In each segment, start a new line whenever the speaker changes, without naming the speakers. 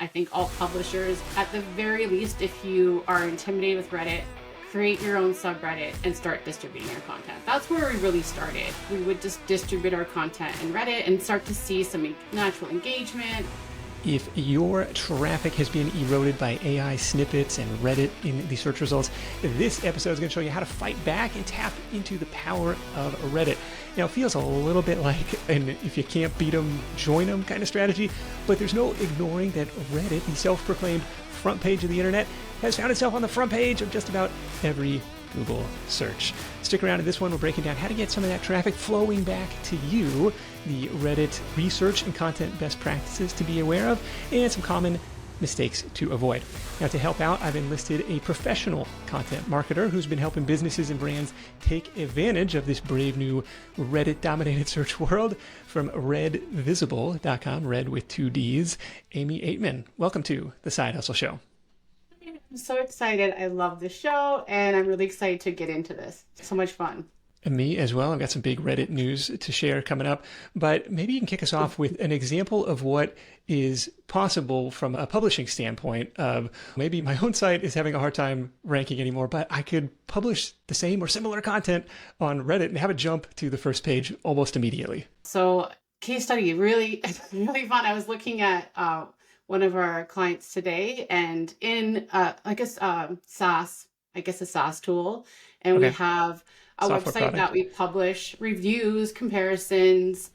I think all publishers, at the very least, if you are intimidated with Reddit, create your own subreddit and start distributing your content. That's where we really started. We would just distribute our content in Reddit and start to see some natural engagement.
If your traffic has been eroded by AI snippets and Reddit in the search results, this episode is going to show you how to fight back and tap into the power of Reddit. Now, it feels a little bit like an if you can't beat them, join them kind of strategy, but there's no ignoring that Reddit, the self-proclaimed front page of the internet, has found itself on the front page of just about every Google search. Stick around in this one. We're breaking down how to get some of that traffic flowing back to you, the Reddit research and content best practices to be aware of, and some common mistakes to avoid. Now, to help out, I've enlisted a professional content marketer who's been helping businesses and brands take advantage of this brave new Reddit-dominated search world from RedVisible.com, red with 2 Ds. Amy Aitman, welcome to the Side Hustle Show.
I'm so excited. I love the show, and I'm really excited to get into this. So much fun.
And me as well. I've got some big Reddit news to share coming up, but maybe you can kick us off with an example of what is possible from a publishing standpoint of maybe my own site is having a hard time ranking anymore, but I could publish the same or similar content on Reddit and have it jump to the first page almost immediately.
So case study, really fun. I was looking at one of our clients today, and in a SaaS tool, and we have a
Software
website
product
that we publish reviews, comparisons,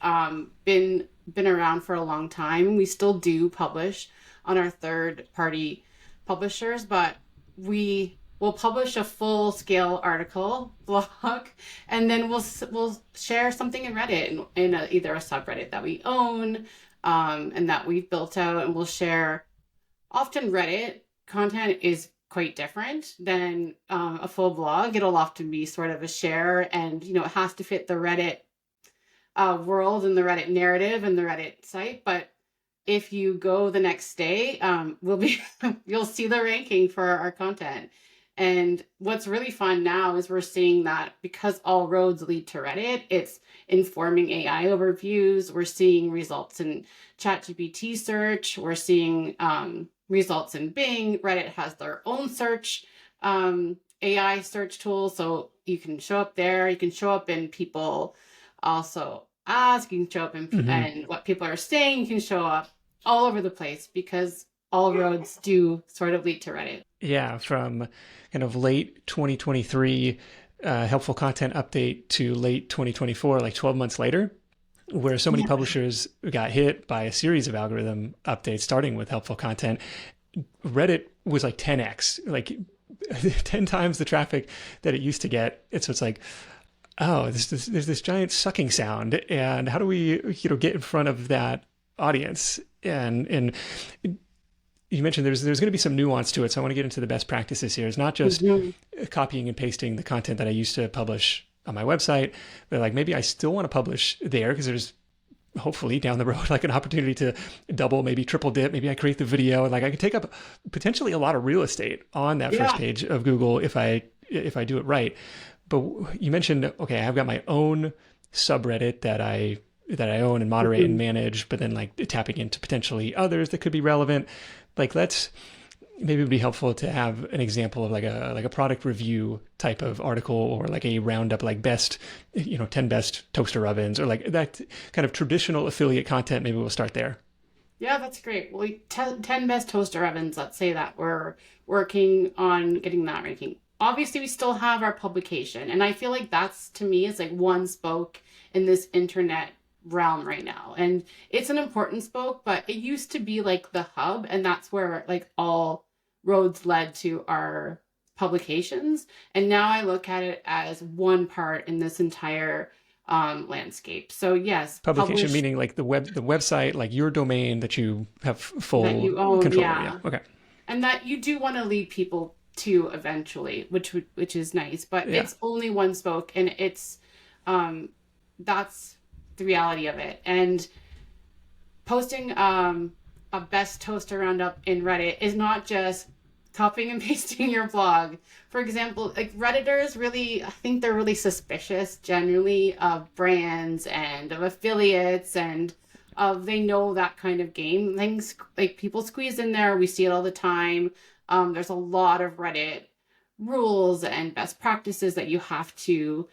been around for a long time. We still do publish on our third-party publishers, but we will publish a full-scale article, blog, and then we'll share something in Reddit, in either a subreddit that we own, and that we've built out, and we'll share. Often Reddit content is quite different than a full blog. It'll often be sort of a share, and it has to fit the Reddit world and the Reddit narrative and the Reddit site. But if you go the next day, you'll see the ranking for our content. And what's really fun now is we're seeing that because all roads lead to Reddit, it's informing AI overviews. We're seeing results in ChatGPT search. We're seeing results in Bing. Reddit has their own search, AI search tool. So you can show up there. You can show up in people also ask. You can show up in and what people are saying. You can show up all over the place because all roads do sort of lead to Reddit.
Yeah, from kind of late 2023 helpful content update to late 2024, like 12 months later, where so many publishers got hit by a series of algorithm updates, starting with helpful content. Reddit was like 10x, like 10 times the traffic that it used to get. And so it's like, oh, there's this giant sucking sound, and how do we get in front of that audience? And you mentioned there's going to be some nuance to it, so I want to get into the best practices here. It's not just copying and pasting the content that I used to publish on my website, but like maybe I still want to publish there because there's hopefully down the road like an opportunity to double, maybe triple dip. Maybe I create the video and like I can take up potentially a lot of real estate on that first page of Google if I do it right. But you mentioned, okay, I've got my own subreddit that I own and moderate and manage, but then like tapping into potentially others that could be relevant. Like maybe it would be helpful to have an example of like a product review type of article, or like a roundup, like 10 best toaster ovens, or like that kind of traditional affiliate content. Maybe we'll start there.
Yeah, that's great. Well, 10 best toaster ovens, let's say that we're working on getting that ranking. Obviously, we still have our publication. And I feel like that's, to me, is like one spoke in this internet realm right now. And it's an important spoke, but it used to be like the hub. And that's where like all roads led to our publications. And now I look at it as one part in this entire landscape. So yes,
publication meaning like the website, like your domain that you have full
that you own,
control.
Yeah.
Okay. And
that you do want to lead people to eventually, which is nice, but it's only one spoke, and it's that's the reality of it. And posting a best toaster roundup in Reddit is not just copying and pasting your blog. For example, like Redditors really, I think they're really suspicious generally of brands and of affiliates and of they know that kind of game. Things like people squeeze in there. We see it all the time. There's a lot of Reddit rules and best practices that you have to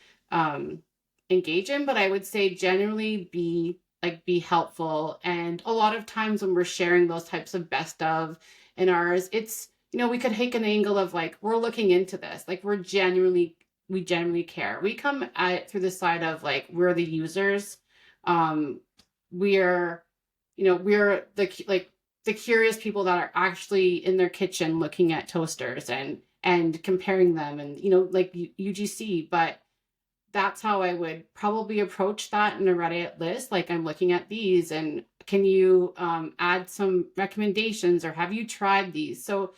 engage in, but I would say generally be helpful. And a lot of times when we're sharing those types of best of in ours, it's, we could take an angle of like, we're looking into this, like we genuinely care. We come at it through the side of like, we're the users. We're, we're the curious people that are actually in their kitchen looking at toasters and comparing them and, like UGC, but that's how I would probably approach that in a Reddit list. Like, I'm looking at these and can you add some recommendations, or have you tried these? So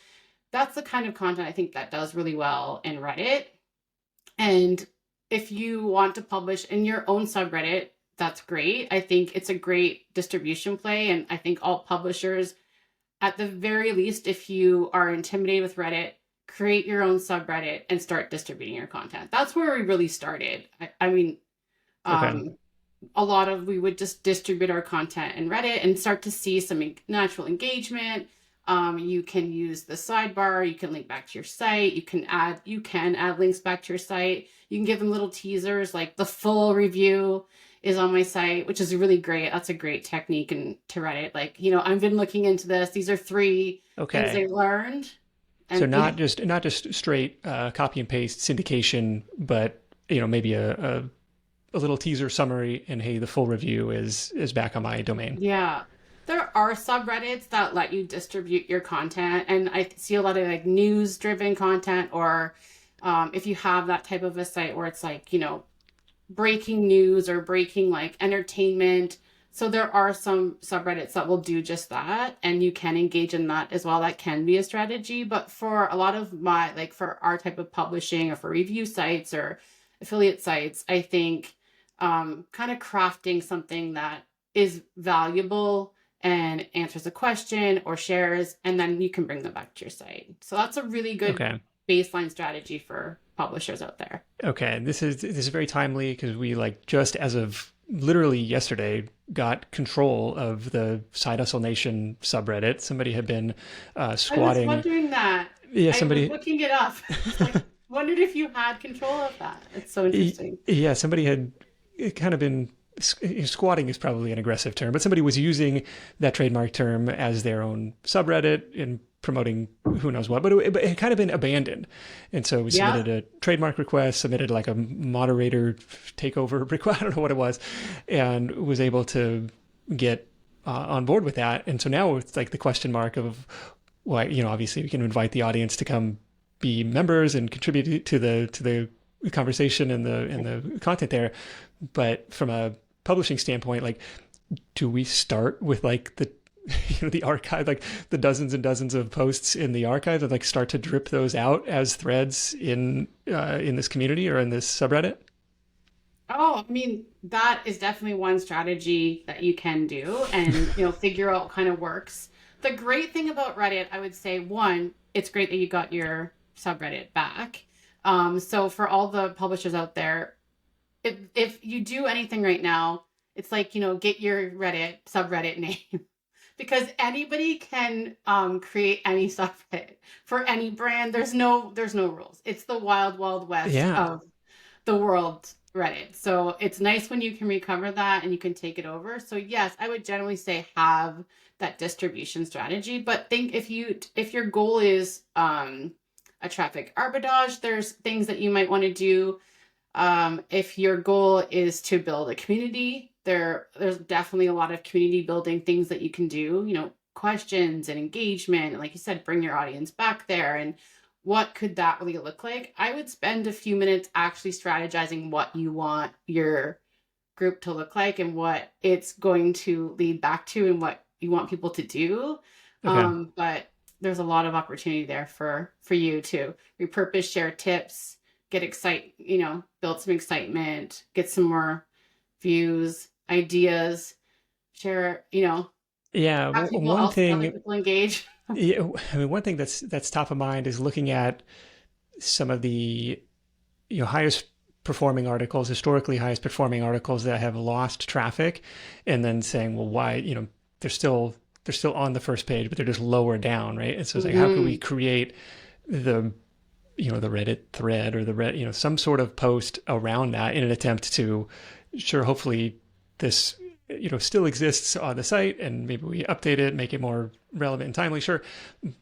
that's the kind of content I think that does really well in Reddit. And if you want to publish in your own subreddit, that's great. I think it's a great distribution play. And I think all publishers, at the very least, if you are intimidated with Reddit, create your own subreddit and start distributing your content. That's where we really started. I mean, we would just distribute our content in Reddit and start to see some natural engagement. You can use the sidebar. You can link back to your site. You can add links back to your site. You can give them little teasers, like the full review is on my site, which is really great. That's a great technique to Reddit. Like, I've been looking into this. These are 3 things I learned. And
so not just straight copy and paste syndication, but maybe a little teaser summary, and hey, the full review is back on my domain.
Yeah. There are subreddits that let you distribute your content, and I see a lot of like news driven content, or if you have that type of a site where it's like, breaking news or breaking like entertainment. So there are some subreddits that will do just that, and you can engage in that as well. That can be a strategy. But for a lot of for our type of publishing, or for review sites or affiliate sites, I think kind of crafting something that is valuable and answers a question or shares, and then you can bring them back to your site. So that's a really good baseline strategy for publishers out there.
Okay, this is very timely, because we just as of literally yesterday got control of the Side Hustle Nation subreddit. Somebody had been squatting.
I was wondering that.
Yeah,
I was looking it up. Wondered if you had control of that. It's so interesting.
Yeah, somebody had kind of been squatting is probably an aggressive term, but somebody was using that trademark term as their own subreddit in promoting who knows what, but it had kind of been abandoned. And so we submitted a trademark request, submitted like a moderator takeover request, I don't know what it was, and was able to get on board with that. And so now it's like the question mark of, well, obviously we can invite the audience to come be members and contribute to the conversation and the content there. But from a publishing standpoint, like, do we start with like the archive, like the dozens and dozens of posts in the archive, and like start to drip those out as threads in this community or in this subreddit?
Oh, I mean, that is definitely one strategy that you can do, and figure out what kind of works. The great thing about Reddit, I would say, one, it's great that you got your subreddit back. So for all the publishers out there, if you do anything right now, it's like, get your Reddit subreddit name. Because anybody can create any subreddit for any brand. There's no rules. It's the wild, wild west of the world Reddit. So it's nice when you can recover that and you can take it over. So yes, I would generally say have that distribution strategy. But think if your goal is a traffic arbitrage, there's things that you might want to do. If your goal is to build a community, there's definitely a lot of community building things that you can do, questions and engagement. And like you said, bring your audience back there. And what could that really look like? I would spend a few minutes actually strategizing what you want your group to look like and what it's going to lead back to and what you want people to do. Okay. But there's a lot of opportunity there for you to repurpose, share tips, build some excitement, get some more views, ideas, share,
yeah. One thing,
people engage.
Yeah, I mean, one thing that's top of mind is looking at some of the highest performing articles, historically highest performing articles that have lost traffic, and then saying, well, why, they're still on the first page, but they're just lower down, right? And so it's like, how can we create the the Reddit thread or the Reddit, some sort of post around that in an attempt to, sure, hopefully this, still exists on the site, and maybe we update it, make it more relevant and timely, sure.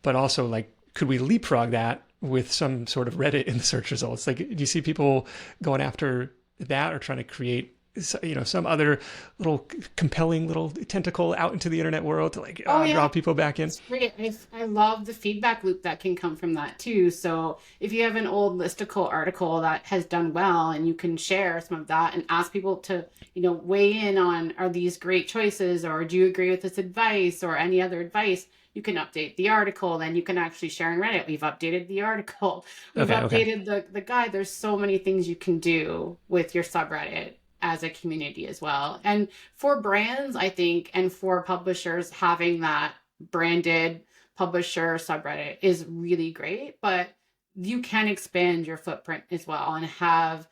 But also, like, could we leapfrog that with some sort of Reddit in the search results? Like, do you see people going after that or trying to create, some other little compelling little tentacle out into the internet world to like draw people back in?
It's great. I love the feedback loop that can come from that too. So if you have an old listicle article that has done well, and you can share some of that and ask people to, weigh in on, are these great choices, or do you agree with this advice or any other advice? You can update the article, then you can actually share in Reddit. We've updated the article. We've updated the guide. There's so many things you can do with your subreddit as a community as well. And for brands, I think, and for publishers, having that branded publisher subreddit is really great, but you can expand your footprint as well and have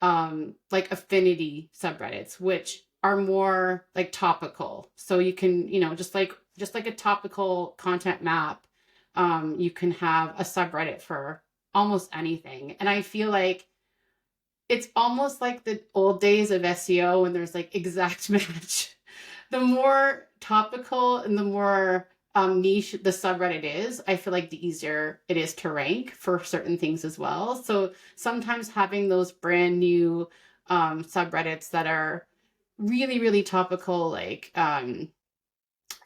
like affinity subreddits, which are more like topical. So you can, just like a topical content map, you can have a subreddit for almost anything. And I feel like it's almost like the old days of SEO when there's like exact match. The more topical and the more niche the subreddit is, I feel like the easier it is to rank for certain things as well. So sometimes having those brand new subreddits that are really, really topical, like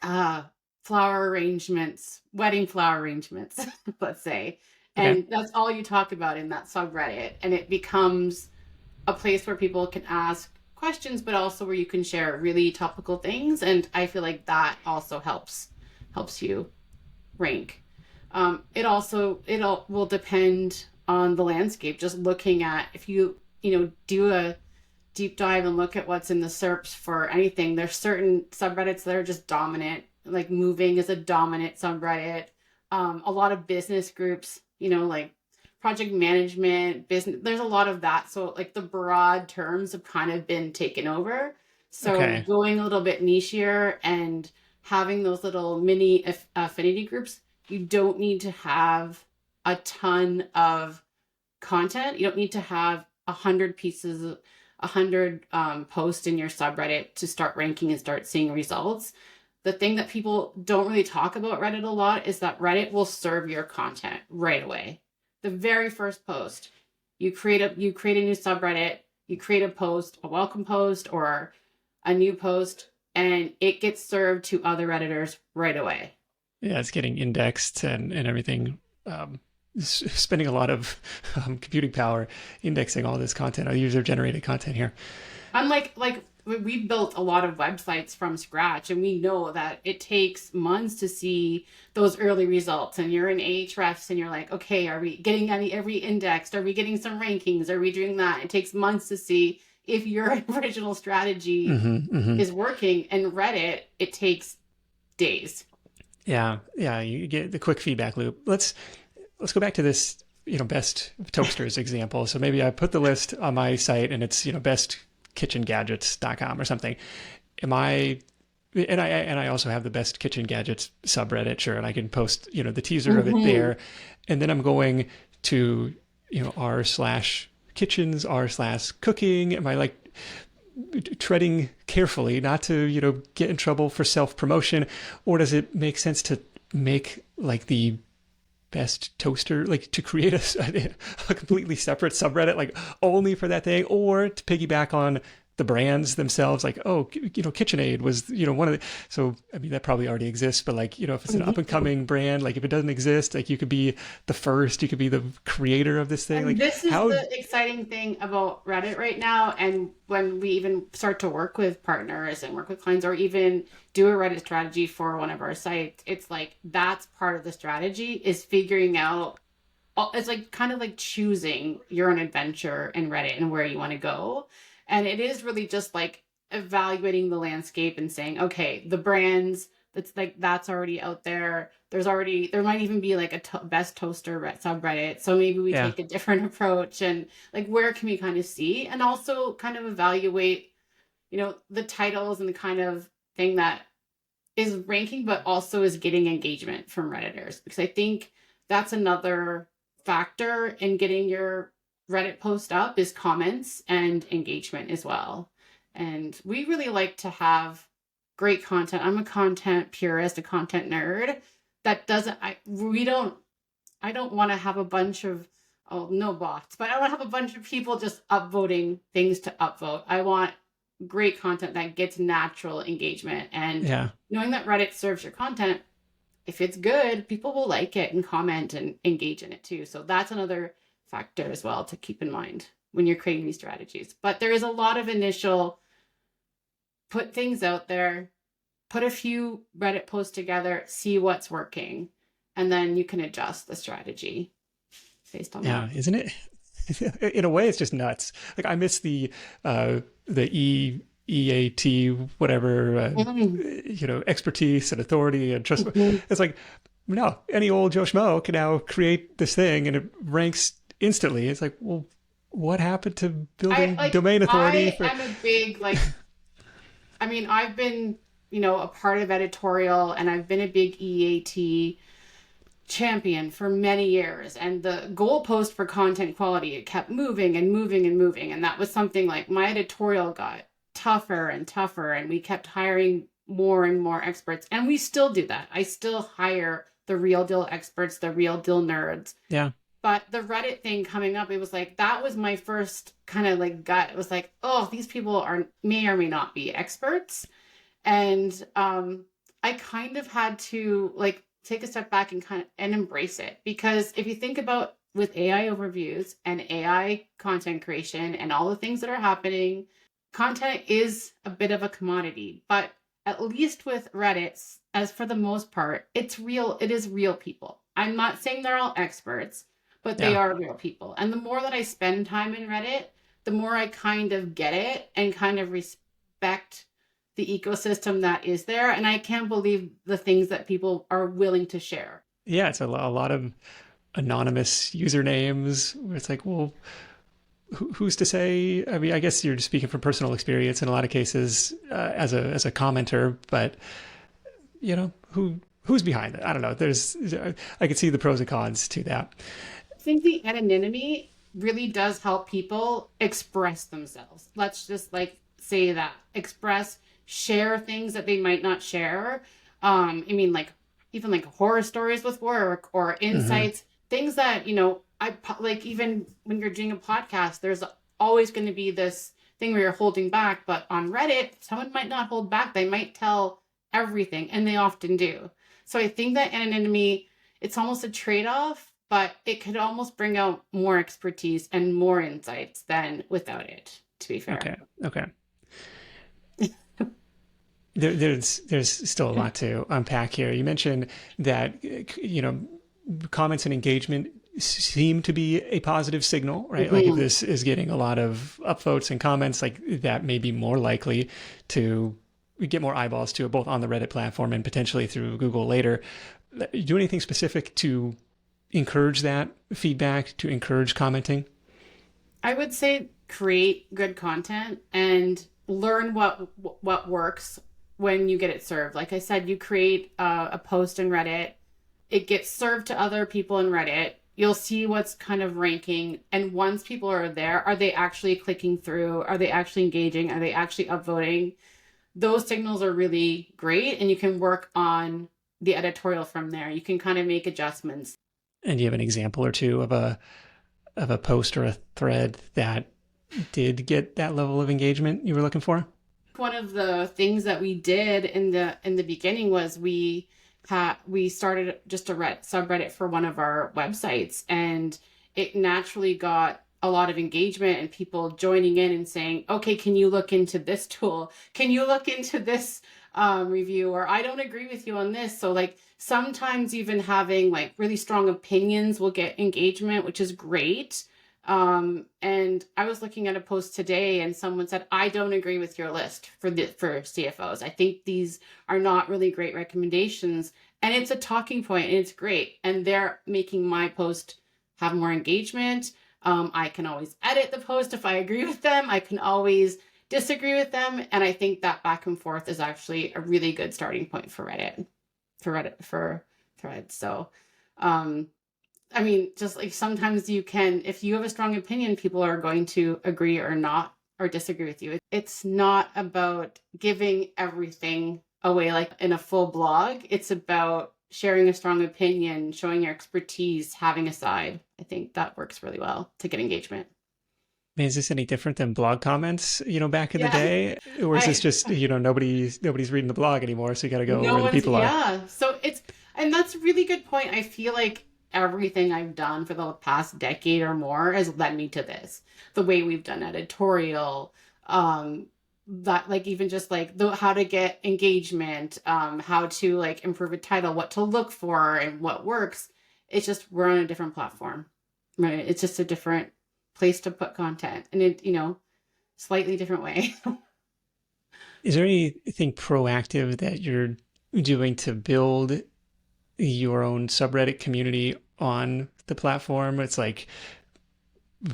flower arrangements, wedding flower arrangements, let's say. And that's all you talk about in that subreddit. And it becomes a place where people can ask questions, but also where you can share really topical things. And I feel like that also helps you rank. It will depend on the landscape. Just looking at, if you do a deep dive and look at what's in the SERPs for anything, there's certain subreddits that are just dominant. Like moving is a dominant subreddit. A lot of business groups, like project management, business, there's a lot of that. So like the broad terms have kind of been taken over. So going a little bit nichier and having those little mini affinity groups, you don't need to have a ton of content. You don't need to have 100 pieces, 100 posts in your subreddit to start ranking and start seeing results. The thing that people don't really talk about Reddit a lot is that Reddit will serve your content right away. The very first post, you create a new subreddit, you create a post, a welcome post or a new post, and it gets served to other Redditors right away.
Yeah, it's getting indexed and everything. Spending a lot of computing power indexing all this content, user-generated content here.
Unlike, we built a lot of websites from scratch, and we know that it takes months to see those early results. And you're in Ahrefs and you're like, okay, are we getting every indexed? Are we getting some rankings? Are we doing that? It takes months to see if your original strategy is working. And Reddit, it takes days.
Yeah, you get the quick feedback loop. Let's go back to this, best toasters example. So maybe I put the list on my site and it's, bestkitchengadgets.com or something. And I also have the best kitchen gadgets subreddit, sure, and I can post, the teaser of it there. And then I'm going to, r/kitchens, r/cooking. Am I like treading carefully not to, get in trouble for self-promotion? Or does it make sense to make like the best toaster, like to create a completely separate subreddit, like only for that thing, or to piggyback on the brands themselves, like, KitchenAid was, one of the, so, I mean, that probably already exists, but like, if it's an up and coming brand, like if it doesn't exist, like you could be the first, you could be the creator of this thing.
And
like
this is the exciting thing about Reddit right now. And when we even start to work with partners and work with clients, or even do a Reddit strategy for one of our sites, it's like, that's part of the strategy, is figuring out, it's like kind of like choosing your own adventure in Reddit and where you want to go. And it is really just like evaluating the landscape and saying, okay, the brands that's like, that's already out there. There might even be like a best toaster subreddit. So maybe we
Yeah.
take a different approach, and like, where can we kind of see and also kind of evaluate, the titles and the kind of thing that is ranking, but also is getting engagement from Redditors. Because I think that's another factor in getting your Reddit post up is comments and engagement as well. And we really like to have great content. I'm a content purist, a content nerd. That doesn't, I don't want to have a bunch of, oh, no bots, but I want to have a bunch of people just upvoting things to upvote. I want great content that gets natural engagement. And
Yeah.
knowing that Reddit serves your content, if it's good, people will like it and comment and engage in it too. So that's another factor as well to keep in mind when you're creating these strategies. But there is a lot of initial put things out there, put a few Reddit posts together, see what's working, and then you can adjust the strategy based on that.
Yeah, isn't it? In a way, it's just nuts. Like I miss the EAT whatever expertise and authority and trust. It's like no, any old Joe Schmo can now create this thing and it ranks instantly. It's like, well, what happened to building domain authority?
I'm a big I mean, I've been a part of editorial, and I've been a big EAT champion for many years, and the goalpost for content quality, it kept moving and moving and moving, and that was something like my editorial got tougher and tougher, and we kept hiring more and more experts, and we still do that. I still hire the real deal experts, the real deal nerds.
Yeah.
But the Reddit thing coming up, it was like, that was my first kind of like gut. It was like, oh, these people may or may not be experts. And I kind of had to like take a step back and embrace it. Because if you think about with AI overviews and AI content creation and all the things that are happening, content is a bit of a commodity. But at least with Reddit, as for the most part, it is real people. I'm not saying they're all experts, but they are real people. And the more that I spend time in Reddit, the more I kind of get it and kind of respect the ecosystem that is there. And I can't believe the things that people are willing to share.
Yeah, it's a lot of anonymous usernames where it's like, well, who's to say? I mean, I guess you're speaking from personal experience in a lot of cases as a commenter, but who's behind it? I don't know. I can see the pros and cons to that.
I think the anonymity really does help people express themselves. Let's just say that. Share things that they might not share. I mean, even horror stories with work or insights, things that, even when you're doing a podcast, there's always going to be this thing where you're holding back. But on Reddit, someone might not hold back. They might tell everything, and they often do. So I think that anonymity, it's almost a trade-off, but it could almost bring out more expertise and more insights than without it, to be fair.
Okay. There's still a lot to unpack here. You mentioned that, comments and engagement seem to be a positive signal, right?
Mm-hmm.
Like if this is getting a lot of upvotes and comments, like that may be more likely to get more eyeballs to it, both on the Reddit platform and potentially through Google later. You do anything specific to encourage that feedback, to encourage commenting?
I would say create good content and learn what works when you get it served. Like I said, you create a post in Reddit, it gets served to other people in Reddit. You'll see what's kind of ranking. And once people are there, are they actually clicking through? Are they actually engaging? Are they actually upvoting? Those signals are really great. And you can work on the editorial from there. You can kind of make adjustments.
And do you have an example or two of a post or a thread that did get that level of engagement you were looking for?
One of the things that we did in the beginning was we started just a subreddit for one of our websites, and it naturally got a lot of engagement and people joining in and saying, okay, can you look into this tool? Can you look into this review? Or I don't agree with you on this. So sometimes even having really strong opinions will get engagement, which is great. And I was looking at a post today and someone said, I don't agree with your list for CFOs. I think these are not really great recommendations. And it's a talking point and it's great. And they're making my post have more engagement. I can always edit the post if I agree with them. I can always disagree with them. And I think that back and forth is actually a really good starting point for for threads. So, I mean, just like sometimes you can, if you have a strong opinion, people are going to agree or not, or disagree with you. It's not about giving everything away like in a full blog. It's about sharing a strong opinion, showing your expertise, having a side. I think that works really well to get engagement.
Is this any different than blog comments, back in the
Yeah.
day? Or is this just, nobody's reading the blog anymore, so you got to go
No
where the
one's,
people are?
yeah. So and that's a really good point. I feel like everything I've done for the past decade or more has led me to this. The way we've done editorial, that like even just like how to get engagement, how to like improve a title, what to look for and what works. It's just we're on a different platform, right? It's just a different place to put content and it, slightly different way.
Is there anything proactive that you're doing to build your own subreddit community on the platform? It's like,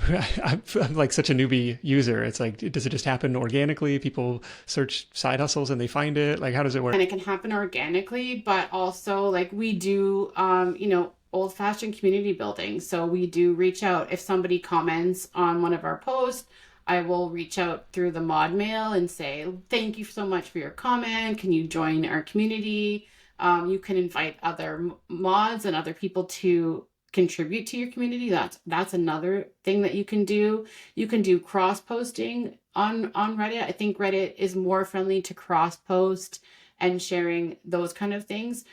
I'm like such a newbie user. It's like, does it just happen organically? People search side hustles and they find it? Like, how does it work?
And it can happen organically, but also like we do, old-fashioned community building. So we do reach out if somebody comments on one of our posts. I will reach out through the mod mail and say, thank you so much for your comment. Can you join our community? You can invite other mods and other people to contribute to your community. That's another thing that you can do. You can do cross posting on Reddit. I think Reddit is more friendly to cross post and sharing those kind of things.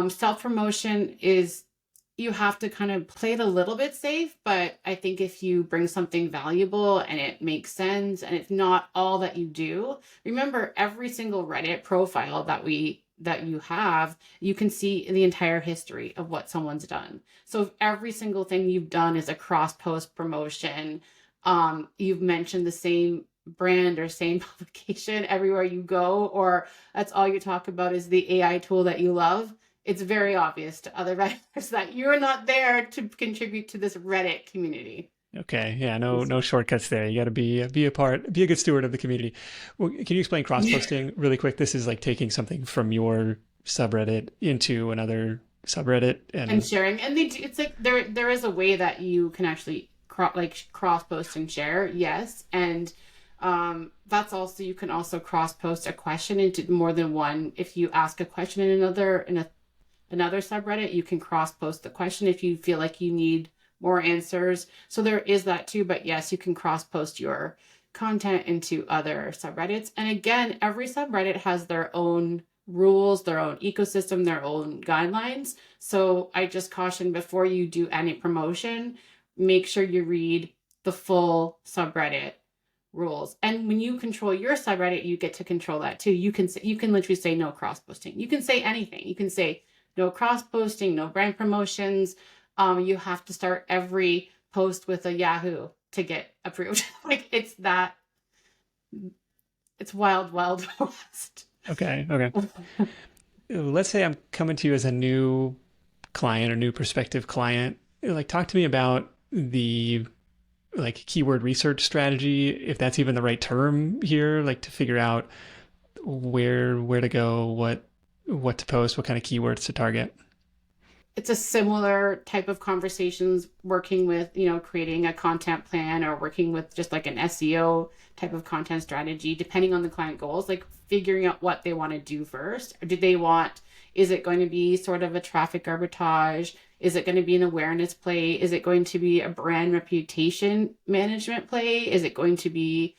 Self promotion is, you have to kind of play it a little bit safe, but I think if you bring something valuable and it makes sense and it's not all that you do, remember every single Reddit profile that you have, you can see the entire history of what someone's done. So if every single thing you've done is a cross post promotion, you've mentioned the same brand or same publication everywhere you go, or that's all you talk about is the AI tool that you love, it's very obvious to other Redditors that you're not there to contribute to this Reddit community.
Okay. Yeah. No shortcuts there. You got to be a good steward of the community. Well, can you explain cross posting really quick? This is like taking something from your subreddit into another subreddit
and sharing. And it's like there is a way that you can actually cross post and share. Yes. And that's also, you can also cross post a question into more than one. If you ask a question in another subreddit, you can cross post the question if you feel like you need more answers. So there is that too, but yes, you can cross post your content into other subreddits. And again, every subreddit has their own rules, their own ecosystem, their own guidelines. So I just caution before you do any promotion, make sure you read the full subreddit rules. And when you control your subreddit, you get to control that too. You can literally say no cross posting. You can say anything. You can say no cross posting, no brand promotions. You have to start every post with a Yahoo to get approved. Like it's wild, wild west.
Okay. Let's say I'm coming to you as a new client or new prospective client. Like, talk to me about the keyword research strategy, if that's even the right term here, like to figure out where to go, what to post, what kind of keywords to target.
It's a similar type of conversations working with, creating a content plan or working with just like an SEO type of content strategy, depending on the client goals, like figuring out what they want to do first. Is it going to be sort of a traffic arbitrage? Is it going to be an awareness play? Is it going to be a brand reputation management play? Is it going to be,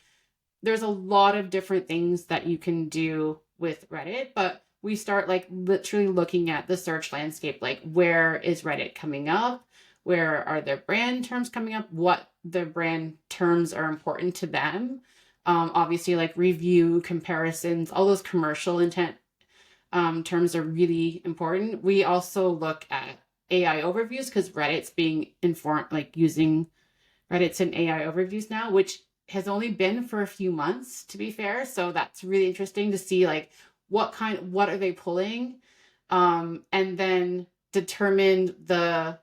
there's a lot of different things that you can do with Reddit, but we start like literally looking at the search landscape, like where is Reddit coming up? Where are their brand terms coming up? What the brand terms are important to them? Obviously, like review, comparisons, all those commercial intent terms are really important. We also look at AI overviews because Reddit's being informed, like using Reddit's and AI overviews now, which has only been for a few months, to be fair. So that's really interesting to see like what are they pulling, and then determine the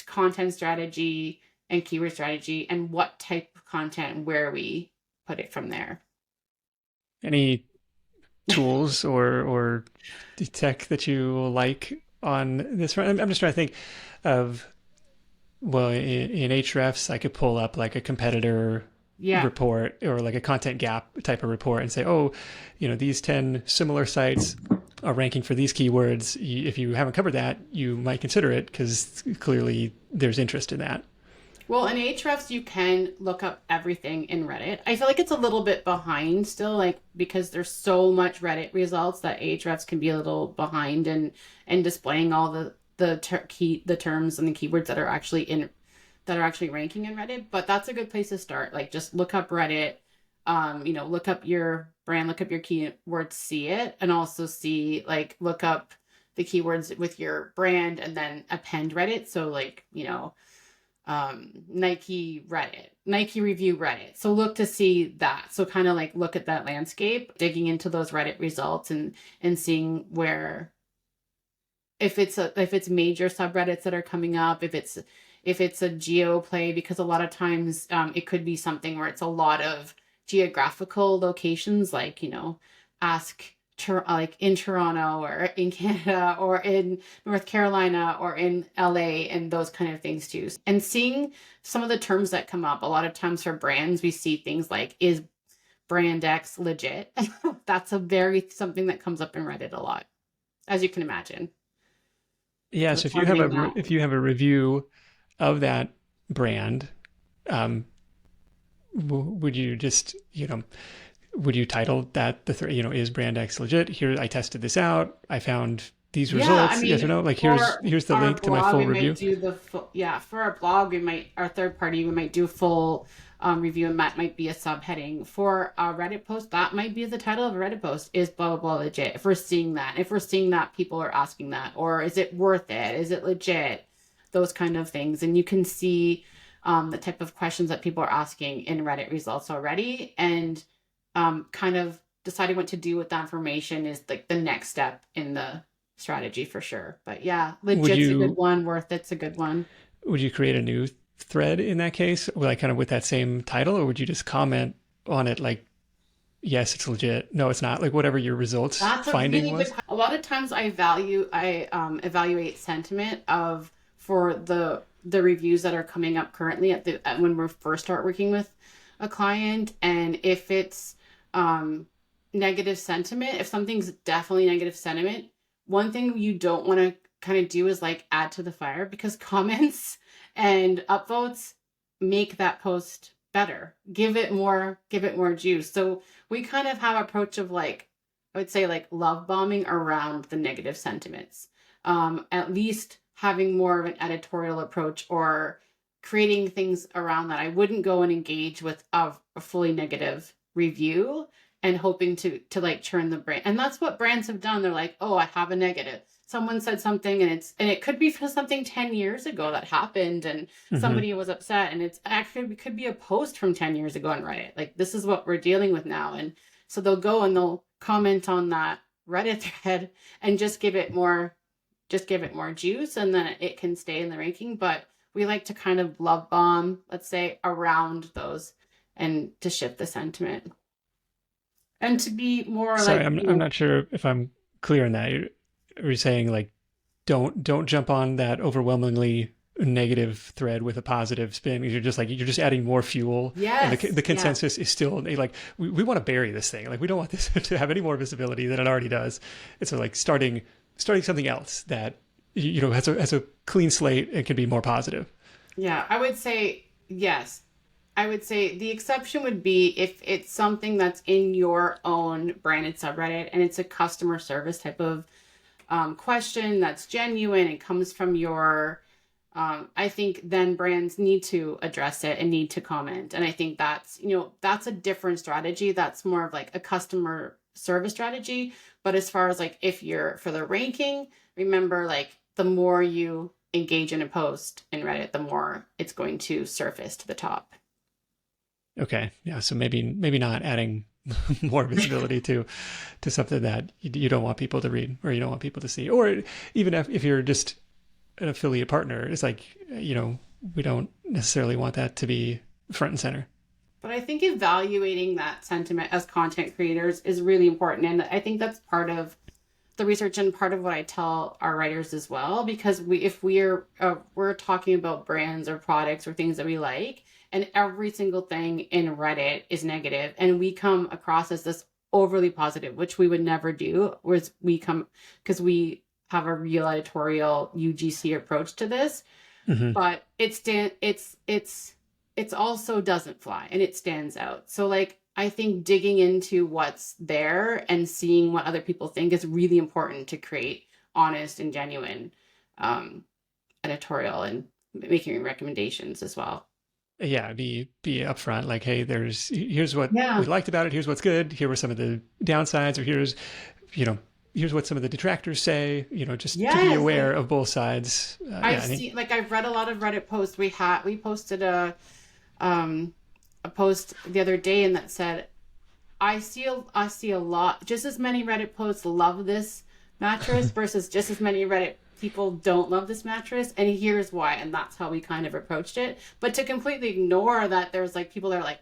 content strategy and keyword strategy and what type of content and where we put it from there.
Any tools or tech that you like on this front? I'm just trying to think of, well, in Ahrefs, I could pull up like a competitor
Yeah.
report or like a content gap type of report and say, oh, these 10 similar sites are ranking for these keywords. If you haven't covered that, you might consider it because clearly there's interest in that.
Well, in Ahrefs, you can look up everything in Reddit. I feel like it's a little bit behind still, like because there's so much Reddit results that Ahrefs can be a little behind in displaying all the terms and the keywords that are actually ranking in Reddit. But that's a good place to start. Like just look up Reddit, look up your brand, look up your keywords, see it, and also see like look up the keywords with your brand and then append Reddit. So like, Nike review Reddit. So look to see that. So kind of like look at that landscape, digging into those Reddit results and seeing where, if it's major subreddits that are coming up, if it's a geo play, because a lot of times it could be something where it's a lot of geographical locations, like, ask like in Toronto or in Canada or in North Carolina or in LA and those kind of things too. And seeing some of the terms that come up, a lot of times for brands, we see things like, is brand X legit? That's something that comes up in Reddit a lot, as you can imagine.
Yeah. So if you have a review of that brand, would you just, would you title that is brand X legit? Here, I tested this out. I found these results. Yes or no? Like here's the link to my full review.
For our blog, our third party, we might do a full review, and that might be a subheading. For a Reddit post, that might be the title of a Reddit post, is blah blah blah legit. If we're seeing that people are asking that, or is it worth it? Is it legit? Those kind of things, and you can see the type of questions that people are asking in Reddit results already, and kind of deciding what to do with that information is like the next step in the strategy for sure. But yeah, legit's a good one. Worth it's a good one.
Would you create a new thread in that case, like kind of with that same title, or would you just comment on it like, yes, it's legit, no, it's not, like whatever your results finding was?
A lot of times I evaluate sentiment for the reviews that are coming up currently when we first start working with a client, and if it's negative sentiment, if something's definitely negative sentiment, one thing you don't want to kind of do is like add to the fire, because comments and upvotes make that post better, give it more juice. So we kind of have an approach of like, I would say like love bombing around the negative sentiments, at least having more of an editorial approach or creating things around that. I wouldn't go and engage with a fully negative review and hoping to like churn the brand. And that's what brands have done. They're like, oh, I have a negative. Someone said something, and it could be for something 10 years ago that happened and somebody was upset, and it could be a post from 10 years ago on Reddit. Like, this is what we're dealing with now. And so they'll go and they'll comment on that Reddit thread and just give it more juice, and then it can stay in the ranking. But we like to kind of love bomb, let's say, around those, and to shift the sentiment. And to be more
Sorry, I'm not sure if I'm clear on that. You're saying like, don't jump on that overwhelmingly negative thread with a positive spin. You're just adding more fuel.
Yes.
And the consensus is still like, we want to bury this thing. Like, we don't want this to have any more visibility than it already does. And so like starting something else that has a clean slate and can be more positive.
Yeah, I would say yes. I would say the exception would be if it's something that's in your own branded subreddit and it's a customer service type of question that's genuine and comes from your, I think then brands need to address it and need to comment. And I think that's a different strategy. That's more of like a customer service strategy. But as far as like, if you're for the ranking, remember, like, the more you engage in a post in Reddit, the more it's going to surface to the top.
Okay. Yeah. So maybe not adding more visibility to something that you don't want people to read or you don't want people to see. Or even if you're just an affiliate partner, it's like, we don't necessarily want that to be front and center.
But I think evaluating that sentiment as content creators is really important. And I think that's part of the research and part of what I tell our writers as well, because if we're talking about brands or products or things that we like, and every single thing in Reddit is negative, and we come across as this overly positive, which we would never do, whereas because we have a real editorial UGC approach to this, but it's also doesn't fly and it stands out. So like, I think digging into what's there and seeing what other people think is really important to create honest and genuine editorial and making recommendations as well.
Yeah, be upfront. Like, hey, here's what we liked about it. Here's what's good. Here were some of the downsides, or here's what some of the detractors say. Just to be aware of both sides.
I've read a lot of Reddit posts. We posted a post the other day, and that said, I see a lot, just as many Reddit posts love this mattress versus just as many Reddit people don't love this mattress, and here's why. And that's how we kind of approached it. But to completely ignore that there's like people that are like,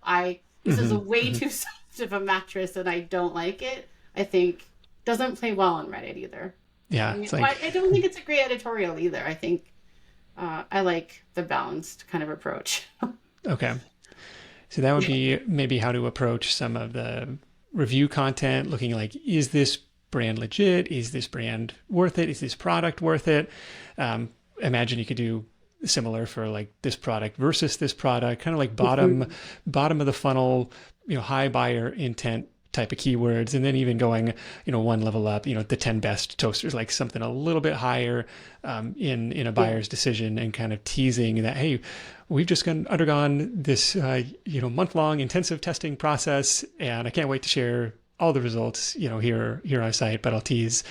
this is a way too soft of a mattress and I don't like it, I think doesn't play well on Reddit either.
Yeah.
I don't think it's a great editorial either. I think I like the balanced kind of approach.
Okay. So that would be maybe how to approach some of the review content, looking like, is this brand legit? Is this brand worth it? Is this product worth it? Imagine you could do similar for like this product versus this product, kind of like bottom of the funnel, high buyer intent type of keywords, and then even going, one level up, the 10 best toasters, like something a little bit higher in a buyer's decision, and kind of teasing that, hey, we've just undergone this, month-long intensive testing process, and I can't wait to share all the results, here on our site, but I'll tease,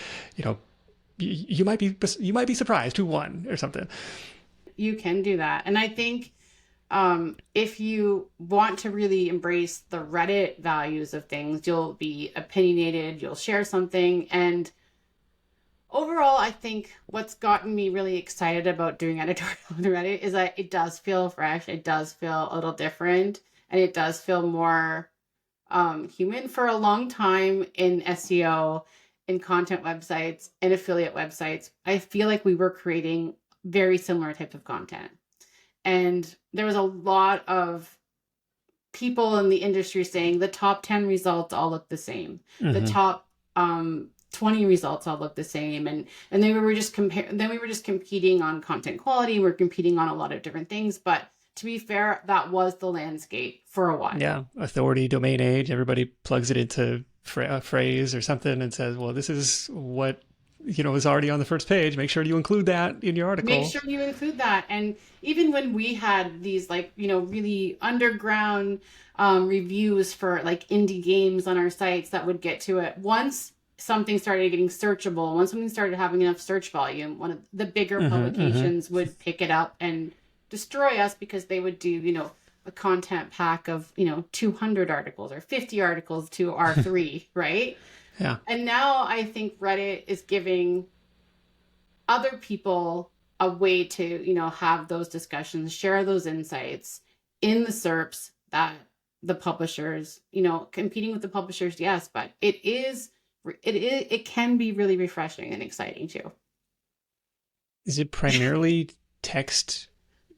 you might be surprised who won or something.
You can do that. And I think if you want to really embrace the Reddit values of things, you'll be opinionated, you'll share something. And overall, I think what's gotten me really excited about doing editorial on Reddit is that it does feel fresh, it does feel a little different, and it does feel more human. For a long time in SEO, in content websites, and affiliate websites, I feel like we were creating very similar type of content. And there was a lot of people in the industry saying the top 10 results all look the same. The top 20 results all look the same. And then we were just competing on content quality. We're competing on a lot of different things. But to be fair, that was the landscape for a while.
Yeah. Authority, domain age, everybody plugs it into a phrase or something and says, well, this is what is already on the first page. Make sure you include that in your article.
Make sure you include that. And even when we had these really underground reviews for like indie games on our sites that would get to it, once something started getting searchable, once something started having enough search volume, one of the bigger publications would pick it up and destroy us, because they would do, a content pack of, 200 articles or 50 articles to our 3, right?
Yeah.
And now I think Reddit is giving other people a way to, have those discussions, share those insights in the SERPs that the publishers, competing with the publishers, yes, but it can be really refreshing and exciting too.
Is it primarily text,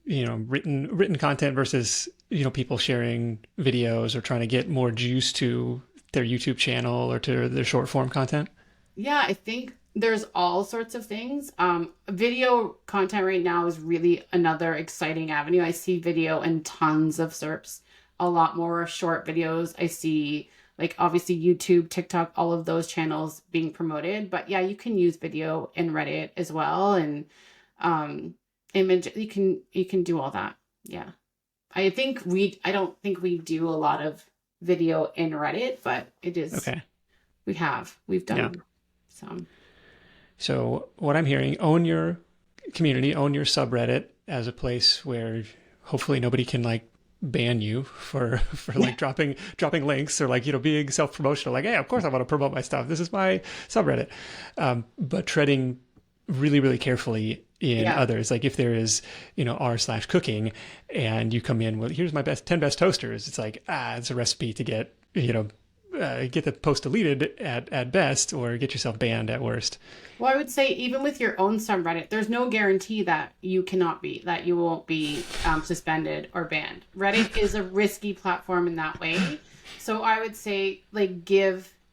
written content versus, people sharing videos or trying to get more juice to their YouTube channel or to their short form content?
Yeah, I think there's all sorts of things. Video content right now is really another exciting avenue. I see video in tons of SERPs, a lot more short videos. I see obviously YouTube, TikTok, all of those channels being promoted. But yeah, you can use video in Reddit as well, and image. You can do all that. Yeah, I don't think we do a lot of video in Reddit, but it is okay. We've done some.
So what I'm hearing, own your community, own your subreddit as a place where hopefully nobody can like ban you for like dropping links or like, being self-promotional, like, hey, of course I want to promote my stuff, this is my subreddit. But treading really, really carefully in
Yeah.
others. Like if there is, r/cooking and you come in, well, here's my 10 best toasters. It's like, it's a recipe to get, get the post deleted at best, or get yourself banned at worst.
Well, I would say even with your own subreddit, there's no guarantee that you won't be suspended or banned. Reddit is a risky platform in that way. So I would say like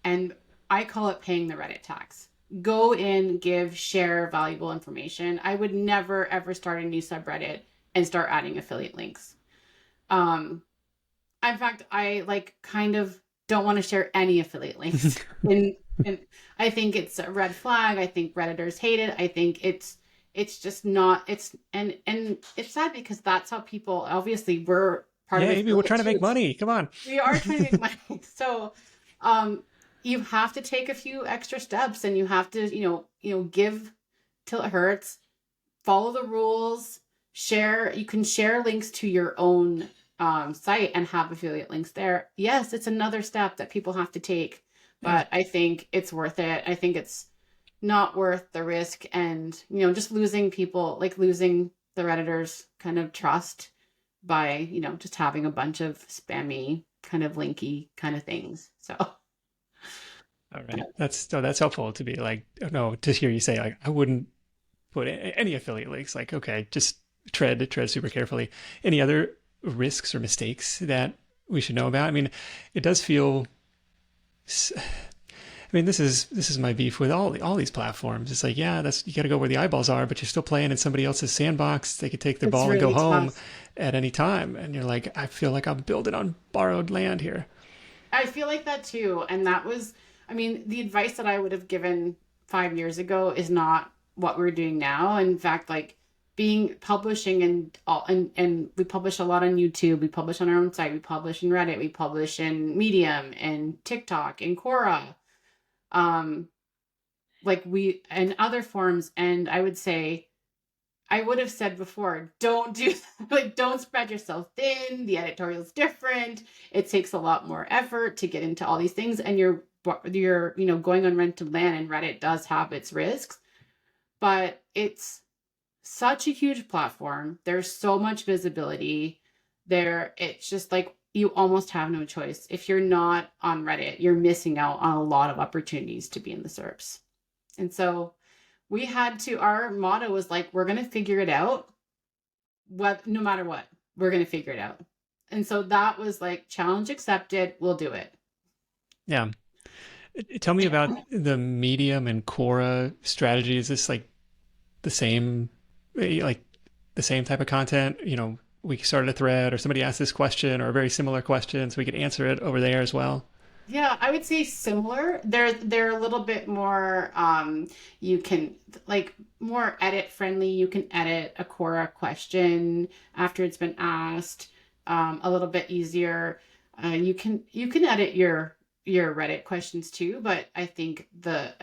and I call it paying the Reddit tax. Go in, share valuable information. I would never ever start a new subreddit and start adding affiliate links. In fact, I like kind of don't want to share any affiliate links. And I think it's a red flag. I think Redditors hate it. I think it's just not, and it's sad because that's how people, obviously we're part of it.
Amy, we're trying to make money. Come on.
We are trying to make money. So, you have to take a few extra steps, and you have to, give till it hurts, follow the rules, you can share links to your own site and have affiliate links there. Yes, it's another step that people have to take, but I think it's worth it. I think it's not worth the risk, and just losing people, like losing the Redditors kind of trust by just having a bunch of spammy kind of linky kind of things. So
all right, that's helpful to be like, no, to hear you say like, I wouldn't put any affiliate links. Like, okay, just tread super carefully. Any other risks or mistakes that we should know about? I mean, it does feel, this is my beef with all these platforms. It's like, yeah, you got to go where the eyeballs are, but you're still playing in somebody else's sandbox. They could take their ball and go home at any time, and you're like, I feel like I'm building on borrowed land here.
I feel like that too, and that was, the advice that I would have given 5 years ago is not what we're doing now. In fact, like publishing and we publish a lot on YouTube, we publish on our own site, we publish in Reddit, we publish in Medium and TikTok and Quora, and other forums. And I would say, I would have said before, don't spread yourself thin. The editorial is different. It takes a lot more effort to get into all these things, and you're going on rented land, and Reddit does have its risks, but it's such a huge platform. There's so much visibility there. It's just like, you almost have no choice. If you're not on Reddit, you're missing out on a lot of opportunities to be in the SERPs. And so our motto was like, we're going to figure it out. No matter what, we're going to figure it out. And so that was like, challenge accepted. We'll do it.
Yeah. Tell me about the Medium and Quora strategy. Is this like the same type of content? We started a thread, or somebody asked this question or a very similar question, so we could answer it over there as well.
Yeah, I would say similar. They're a little bit more, you can like more edit friendly. You can edit a Quora question after it's been asked, a little bit easier. You can edit your Reddit questions too, but I think the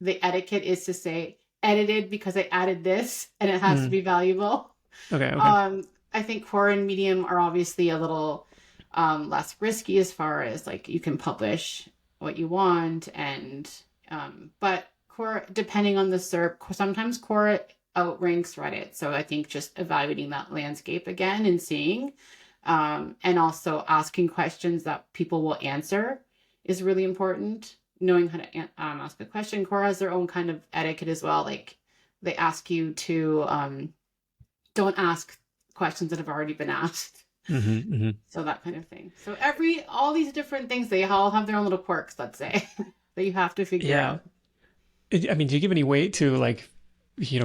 etiquette is to say edited because I added this and it has to be valuable.
Okay.
I think Quora and Medium are obviously a little less risky as far as like you can publish what you want, and but Quora, depending on the SERP, sometimes Quora outranks Reddit. So I think just evaluating that landscape again and seeing, and also asking questions that people will answer is really important. Knowing how to ask a question. Quora has their own kind of etiquette as well. Like they ask you to don't ask questions that have already been asked. So that kind of thing. So all these different things, they all have their own little quirks, let's say, that you have to figure out.
Do you give any weight to like,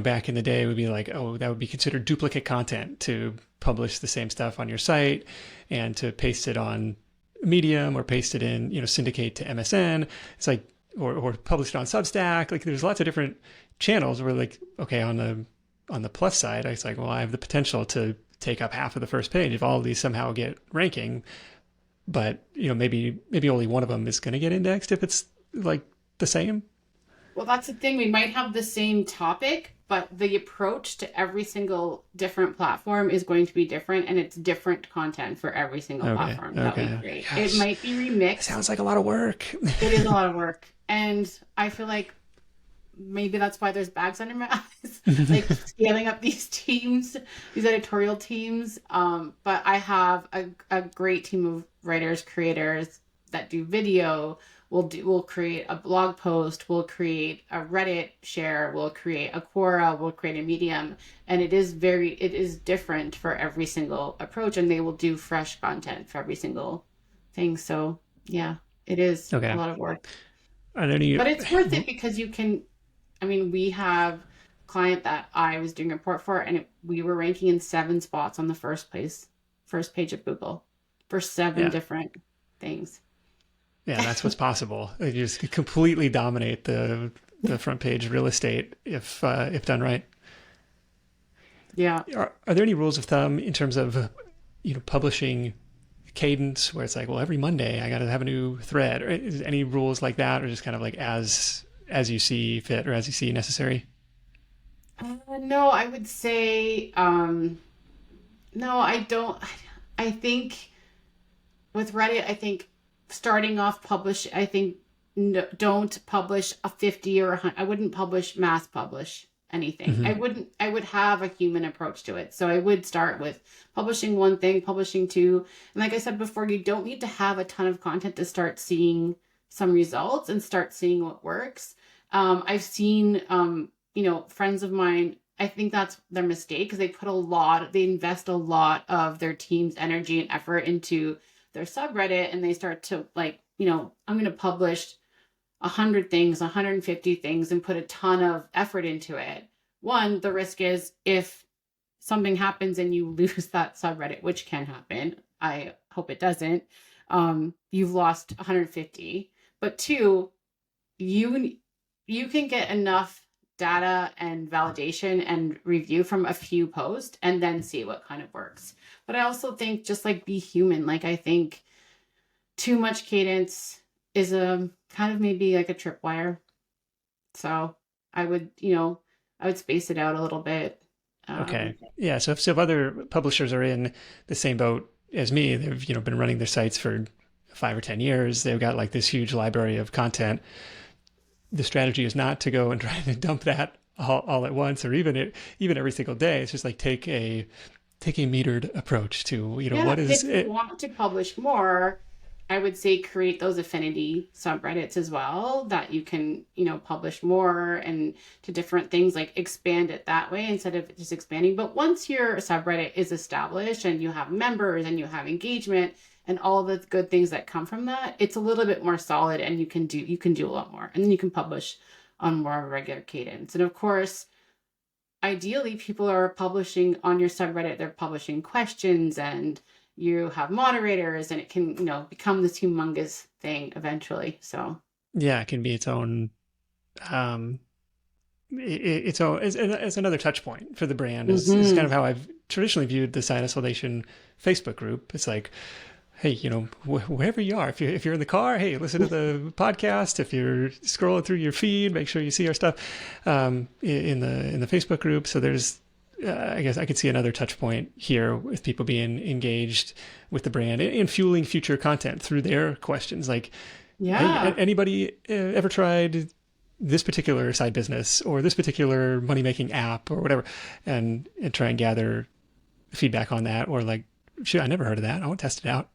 back in the day, it would be like, oh, that would be considered duplicate content to publish the same stuff on your site and to paste it on Medium or paste it in, syndicate to MSN. It's like, or publish it on Substack. Like there's lots of different channels where like, okay, on the plus side, it's like, well, I have the potential to take up half of the first page if all of these somehow get ranking, but maybe only one of them is going to get indexed if it's like the same.
Well, that's the thing. We might have the same topic, but the approach to every single different platform is going to be different, and it's different content for every single platform that we create. Gosh. It might be remixed.
Sounds like a lot of work.
It is a lot of work. And I feel like maybe that's why there's bags under my eyes, like scaling up these teams, these editorial teams. But I have a great team of writers, creators that do video. We'll create a blog post, we'll create a Reddit share, we'll create a Quora, we'll create a Medium. And it is different for every single approach, and they will do fresh content for every single thing. So yeah, it is a lot of work.
Are there any...
But it's worth it because you can, I mean, we have a client that I was doing a report for, and we were ranking in 7 spots on the first page of Google for 7 different things.
Yeah, that's what's possible. You just completely dominate the front page real estate if done right.
Yeah.
Are there any rules of thumb in terms of publishing cadence, where it's like, well, every Monday I got to have a new thread? Or is any rules like that, or just kind of like as you see fit or as you see necessary?
No, I would say no, I don't. I think with Reddit, I think starting off don't publish a 50 or 100. I wouldn't mass publish anything. Mm-hmm. I would have a human approach to it. So I would start with publishing 1 thing, publishing 2. And like I said before, you don't need to have a ton of content to start seeing some results and start seeing what works. I've seen, friends of mine, I think that's their mistake, because they invest a lot of their team's energy and effort into their subreddit, and they start to I'm going to publish 100 things, 150 things, and put a ton of effort into it. One, the risk is if something happens and you lose that subreddit, which can happen, I hope it doesn't, you've lost 150. But 2, you can get enough data and validation and review from a few posts and then see what kind of works. But I also think just be human. I think too much cadence is a kind of maybe like a tripwire. So I would space it out a little bit.
Okay. Yeah. So if other publishers are in the same boat as me, they've, been running their sites for 5 or 10 years, they've got this huge library of content. The strategy is not to go and try to dump that all at once, or even every single day. It's just take a metered approach to, what is
it? If you want to publish more, I would say create those affinity subreddits as well, that you can, publish more and to different things, expand it that way instead of just expanding. But once your subreddit is established and you have members and you have engagement and all the good things that come from that, it's a little bit more solid, and you can do a lot more, and then you can publish on more of a regular cadence. And of course, ideally, people are publishing on your subreddit, they're publishing questions, and you have moderators, and it can, become this humongous thing eventually. So
yeah, it can be its own, it's another touch point for the brand. Is kind of how I've traditionally viewed the Side Isolation Facebook group. It's like, hey, wherever you are, if you're in the car, hey, listen to the podcast. If you're scrolling through your feed, make sure you see our stuff in the Facebook group. So there's, I guess I could see another touch point here with people being engaged with the brand and fueling future content through their questions. Hey, anybody ever tried this particular side business or this particular money-making app or whatever, and try and gather feedback on that, or shoot, I never heard of that, I want to test it out.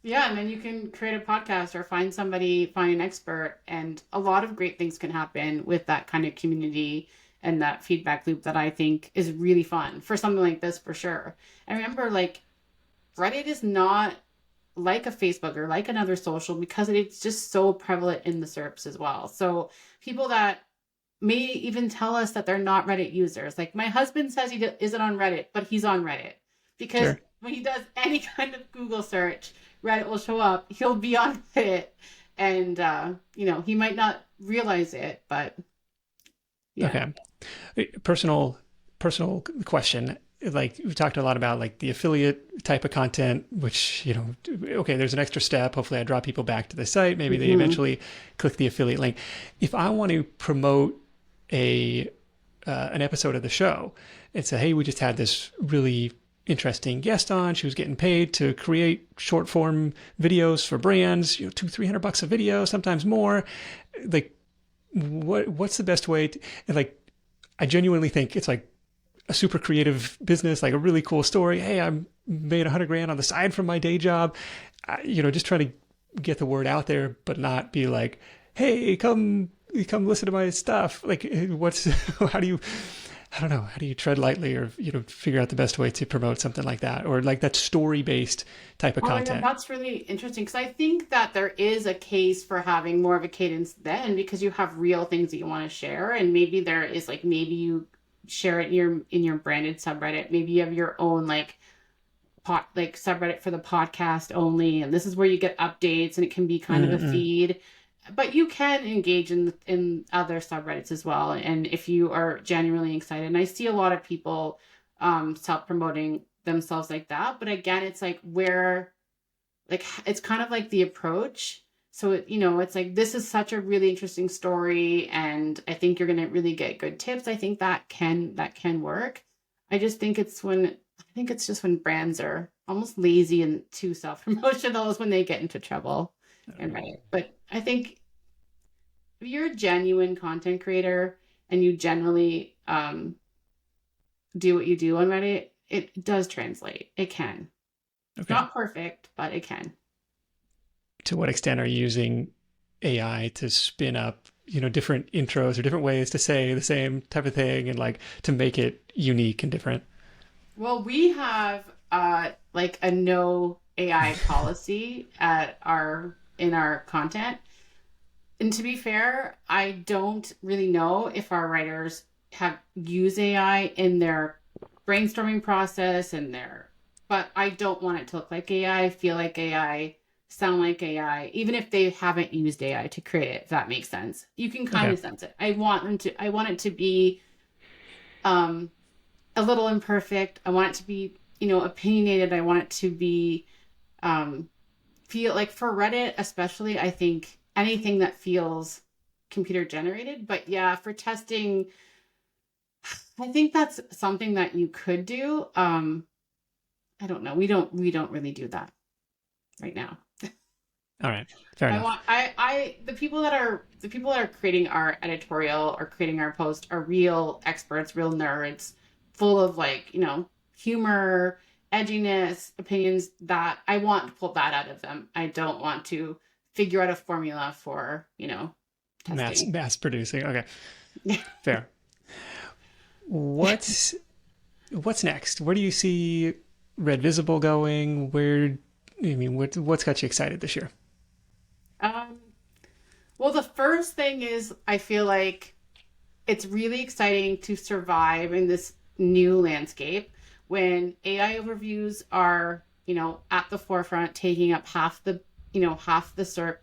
Yeah, and then you can create a podcast or find an expert, and a lot of great things can happen with that kind of community and that feedback loop that I think is really fun for something like this, for sure. I remember Reddit is not like a Facebook or like another social, because it's just so prevalent in the SERPs as well. So people that may even tell us that they're not Reddit users. My husband says he isn't on Reddit, but he's on Reddit, because when he does any kind of Google search, Reddit will show up. He'll be on Reddit, and he might not realize it, but yeah.
Okay. Personal question. We've talked a lot about the affiliate type of content, which, okay, there's an extra step. Hopefully I draw people back to the site. Maybe they eventually click the affiliate link. If I want to promote a an episode of the show and say, hey, we just had this really interesting guest on. She was getting paid to create short form videos for brands, $200-300 a video, sometimes more. Like, what's the best way to, and like, I genuinely think it's like a super creative business, like a really cool story. Hey, I made $100,000 on the side from my day job. Just trying to get the word out there, but not be like, hey, come listen to my stuff. Like, how do you tread lightly or, figure out the best way to promote something like that, or like that story-based type of content?
That's really interesting, because I think that there is a case for having more of a cadence then, because you have real things that you want to share, and maybe there is like, maybe you share it in your branded subreddit. Maybe you have your own like subreddit for the podcast only, and this is where you get updates, and it can be kind of a feed. But you can engage in other subreddits as well, and if you are genuinely excited. And I see a lot of people self-promoting themselves like that. But again, it's like where, like, it's kind of like the approach. So it's like, this is such a really interesting story, and I think you're gonna really get good tips. I think that can work. I just think it's just when brands are almost lazy and too self-promotional is when they get into trouble. And Reddit. But I think if you're a genuine content creator and you generally do what you do on Reddit, it does translate. It can. Okay. It's not perfect, but it can.
To what extent are you using AI to spin up, different intros or different ways to say the same type of thing, and like to make it unique and different?
Well, we have like a no AI policy in our content. And to be fair, I don't really know if our writers have used AI in their brainstorming process but I don't want it to look like AI, feel like AI, sound like AI, even if they haven't used AI to create it, if that makes sense. You can kind of sense it. I want it to be a little imperfect. I want it to be, opinionated. I want it to be feel like, for Reddit especially, I think anything that feels computer generated. But yeah, for testing, I think that's something that you could do. I don't know. We don't really do that right now.
All right, fair enough.
The people that are creating our editorial or creating our post are real experts, real nerds, full of like, humor, edginess, opinions, that I want to pull that out of them. I don't want to figure out a formula for, testing.
Mass producing. Okay. Fair. What's next? Where do you see RedVisible going? What's got you excited this year?
Well, the first thing is, I feel like it's really exciting to survive in this new landscape when AI overviews are, at the forefront, taking up half the SERP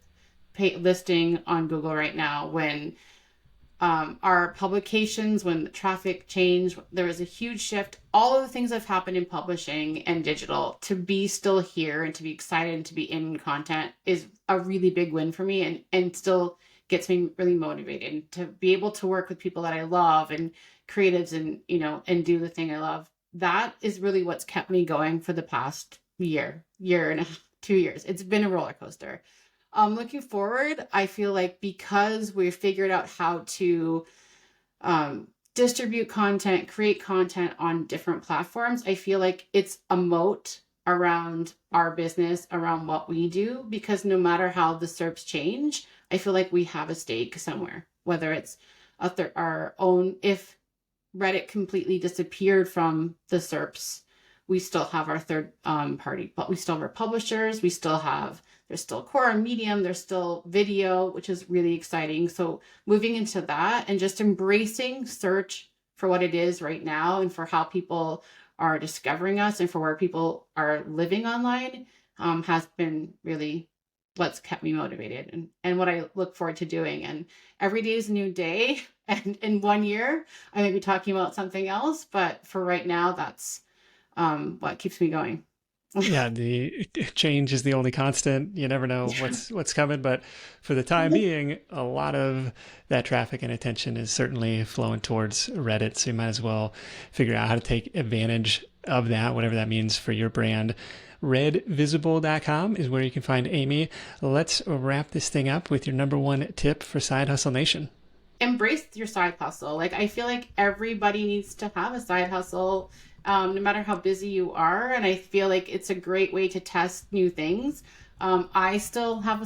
listing on Google right now, when our publications, when the traffic changed, there was a huge shift. All of the things that have happened in publishing and digital, to be still here and to be excited and to be in content is a really big win for me, and still gets me really motivated to be able to work with people that I love and creatives, and and do the thing I love. That is really what's kept me going for the past year and a half, 2 years. It's been a roller coaster. Looking forward, I feel like because we've figured out how to distribute content, create content on different platforms, I feel like it's a moat around our business, around what we do, because no matter how the SERPs change, I feel like we have a stake somewhere, whether it's our own. If Reddit completely disappeared from the SERPs, we still have our third party, but we still have our publishers. There's still Quora, Medium, there's still video, which is really exciting. So moving into that and just embracing search for what it is right now, and for how people are discovering us, and for where people are living online, has been really what's kept me motivated, and what I look forward to doing. And every day is a new day. And in 1 year, I may be talking about something else, but for right now, that's what keeps me going.
Yeah, the change is the only constant. You never know what's coming, but for the time being, a lot of that traffic and attention is certainly flowing towards Reddit. So you might as well figure out how to take advantage of that, whatever that means for your brand. RedVisible.com is where you can find Amy. Let's wrap this thing up with your number one tip for Side Hustle Nation.
Embrace your side hustle. Like, I feel like everybody needs to have a side hustle, no matter how busy you are. And I feel like it's a great way to test new things. I still have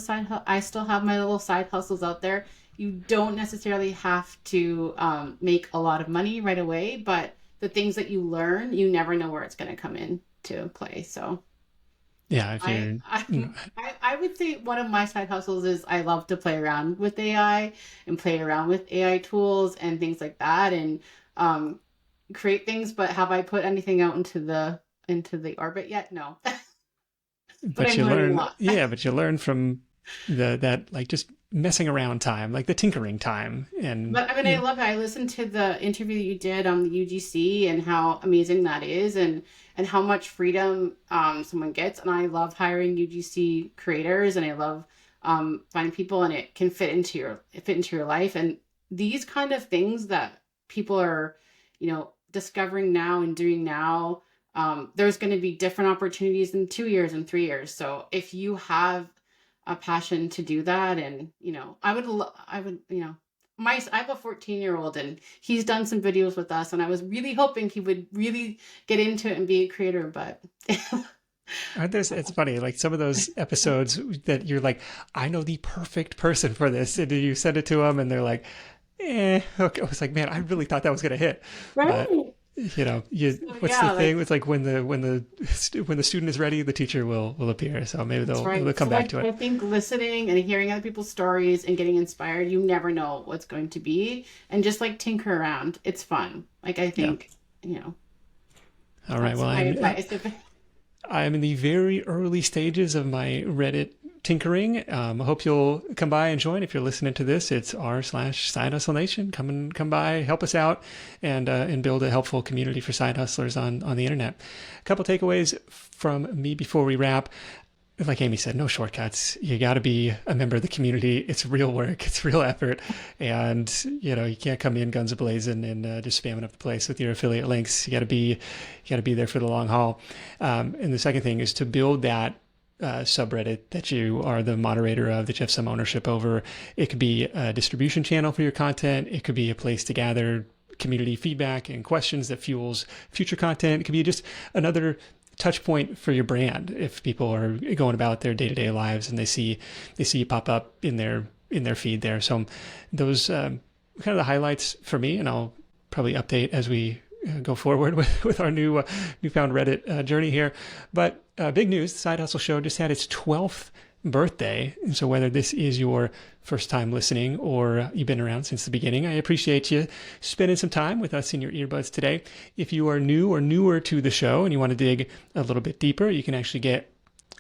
I still have my little side hustles out there. You don't necessarily have to make a lot of money right away, but the things that you learn, you never know where it's going to come into play. So
Yeah, if you're,
I would say one of my side hustles is I love to play around with AI and play around with AI tools and things like that, and create things. But have I put anything out into the orbit yet? No. But
but
I'm
you
learning a
learn,
lot.
yeah, but you learn from that like just messing around time, like the tinkering time, and
But I mean, I love it. I listened to the interview that you did on the UGC and how amazing that is, and how much freedom someone gets. And I love hiring UGC creators, and I love finding people, and it can fit into your life. And these kind of things that people are, discovering now and doing now. There's going to be different opportunities in 2 years and 3 years. So if you have a passion to do that, and I would, I have a 14-year-old, and he's done some videos with us, and I was really hoping he would really get into it and be a creator, but
it's funny, like some of those episodes that you're like, I know the perfect person for this, and you send it to them, and they're like, okay. I was like, man, I really thought that was gonna hit,
right.
but what's
Yeah,
the thing? It's like when the student is ready, the teacher will appear. So maybe
that's
they'll
right.
come
So
back to
I
it.
think listening and hearing other people's stories and getting inspired, you never know what's going to be, and just like tinker around, it's fun. Like, I
Yeah.
think,
All right.
that's
Well,
my advice.
I'm in the very early stages of my Reddit tinkering. I hope you'll come by and join. If you're listening to this, it's r/Side Hustle Nation. Come by, help us out, and build a helpful community for side hustlers on the internet. A couple takeaways from me before we wrap. Like Amy said, no shortcuts. You got to be a member of the community. It's real work. It's real effort. And, you can't come in guns a-blazing and just spamming up the place with your affiliate links. You got to be there for the long haul. And the second thing is to build that subreddit that you are the moderator of, that you have some ownership over. It could be a distribution channel for your content. It could be a place to gather community feedback and questions that fuels future content. It could be just another touch point for your brand. If people are going about their day-to-day lives and they see you pop up in their feed there. So those kind of the highlights for me, and I'll probably update as we go forward with our newfound Reddit journey here. But big news, the Side Hustle Show just had its 12th birthday. And so whether this is your first time listening or you've been around since the beginning, I appreciate you spending some time with us in your earbuds today. If you are new or newer to the show and you want to dig a little bit deeper, you can actually get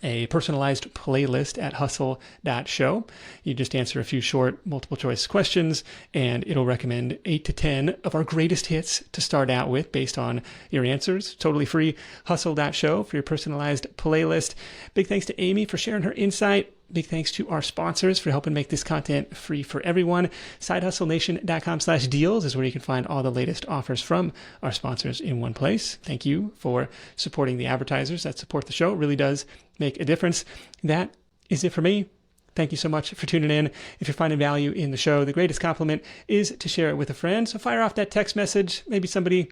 a personalized playlist at hustle.show. You just answer a few short multiple choice questions, and it'll recommend 8 to 10 of our greatest hits to start out with based on your answers. Totally free. Hustle.show for your personalized playlist. Big thanks to Amy for sharing her insight. Big thanks to our sponsors for helping make this content free for everyone. SideHustleNation.com/deals is where you can find all the latest offers from our sponsors in one place. Thank you for supporting the advertisers that support the show. It really does make a difference. That is it for me. Thank you so much for tuning in. If you're finding value in the show, the greatest compliment is to share it with a friend. So fire off that text message, maybe somebody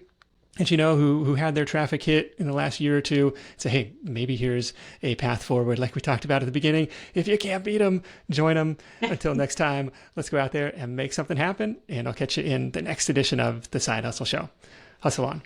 that who had their traffic hit in the last year or two. Say, hey, maybe here's a path forward like we talked about at the beginning. If you can't beat them, join them. Until next time, let's go out there and make something happen. And I'll catch you in the next edition of the Side Hustle Show. Hustle on.